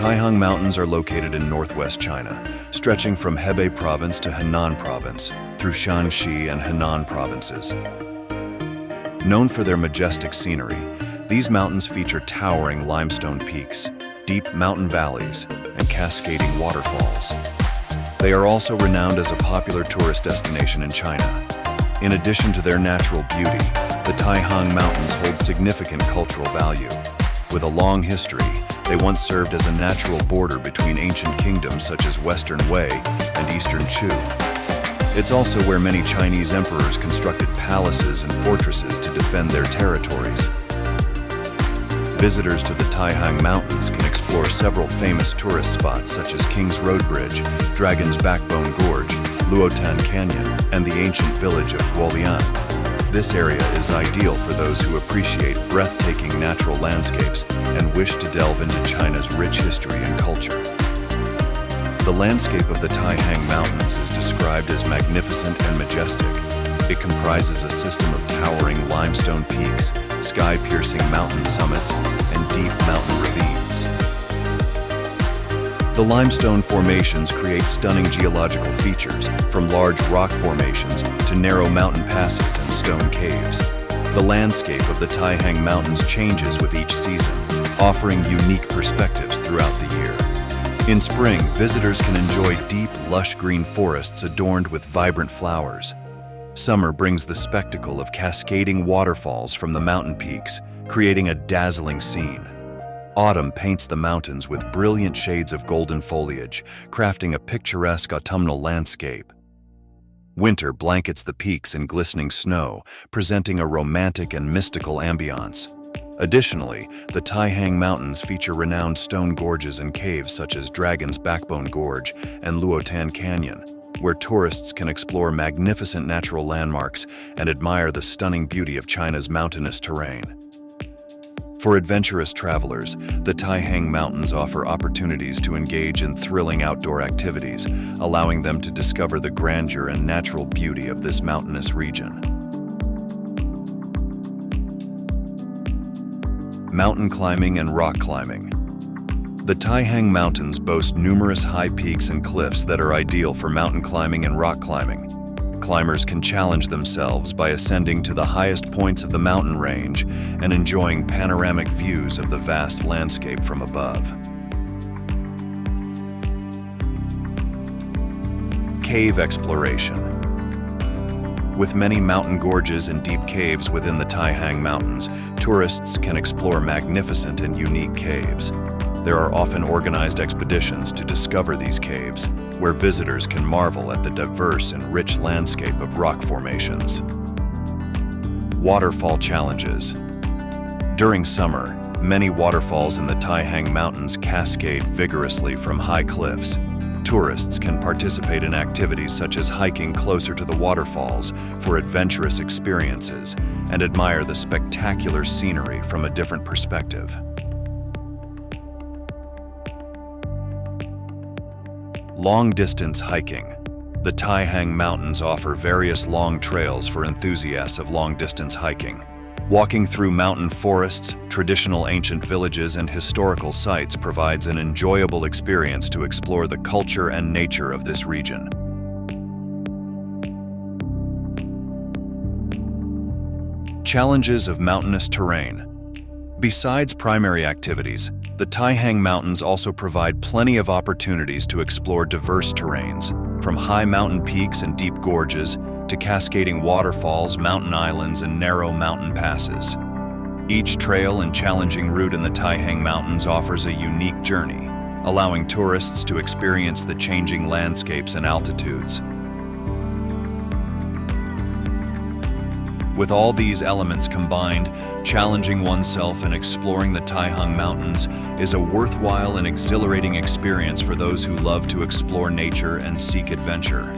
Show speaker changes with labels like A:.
A: Taihang Mountains are located in northwest China, stretching from Hebei Province to Henan Province, through Shanxi and Henan provinces. Known for their majestic scenery, these mountains feature towering limestone peaks, deep mountain valleys, and cascading waterfalls. They are also renowned as a popular tourist destination in China. In addition to their natural beauty, the Taihang Mountains hold significant cultural value. With a long history, they once served as a natural border between ancient kingdoms such as Western Wei and Eastern Chu. It's also where many Chinese emperors constructed palaces and fortresses to defend their territories. Visitors to the Taihang Mountains can explore several famous tourist spots such as King's Road Bridge, Dragon's Backbone Gorge, Wutai Canyon, and the ancient village of Guolian. This area is ideal for those who appreciate breathtaking natural landscapes and wish to delve into China's rich history and culture. The landscape of the Taihang Mountains is described as magnificent and majestic. It comprises a system of towering limestone peaks, sky-piercing mountain summits, and deep mountain ravines. The limestone formations create stunning geological features, from large rock formations to narrow mountain passes and stone caves. The landscape of the Taihang Mountains changes with each season, offering unique perspectives throughout the year. In spring, visitors can enjoy deep, lush green forests adorned with vibrant flowers. Summer brings the spectacle of cascading waterfalls from the mountain peaks, creating a dazzling scene. Autumn paints the mountains with brilliant shades of golden foliage, crafting a picturesque autumnal landscape. Winter blankets the peaks in glistening snow, presenting a romantic and mystical ambiance. Additionally, the Taihang Mountains feature renowned stone gorges and caves such as Dragon's Backbone Gorge and Wutai Canyon, where tourists can explore magnificent natural landmarks and admire the stunning beauty of China's mountainous terrain. For adventurous travelers, the Taihang Mountains offer opportunities to engage in thrilling outdoor activities, allowing them to discover the grandeur and natural beauty of this mountainous region. Mountain climbing and rock climbing. The Taihang Mountains boast numerous high peaks and cliffs that are ideal for mountain climbing and rock climbing. Climbers can challenge themselves by ascending to the highest points of the mountain range and enjoying panoramic views of the vast landscape from above. Cave exploration. With many mountain gorges and deep caves within the Taihang Mountains, tourists can explore magnificent and unique caves. There are often organized expeditions to discover these caves, where visitors can marvel at the diverse and rich landscape of rock formations. Waterfall challenges. During summer, many waterfalls in the Taihang Mountains cascade vigorously from high cliffs. Tourists can participate in activities such as hiking closer to the waterfalls for adventurous experiences and admire the spectacular scenery from a different perspective. Long-distance hiking. The Taihang Mountains offer various long trails for enthusiasts of long-distance hiking. Walking through mountain forests, traditional ancient villages, and historical sites provides an enjoyable experience to explore the culture and nature of this region. Challenges of mountainous terrain. Besides primary activities, the Taihang Mountains also provide plenty of opportunities to explore diverse terrains, from high mountain peaks and deep gorges to cascading waterfalls, mountain islands, and narrow mountain passes. Each trail and challenging route in the Taihang Mountains offers a unique journey, allowing tourists to experience the changing landscapes and altitudes. With all these elements combined, challenging oneself and exploring the Taihang Mountains is a worthwhile and exhilarating experience for those who love to explore nature and seek adventure.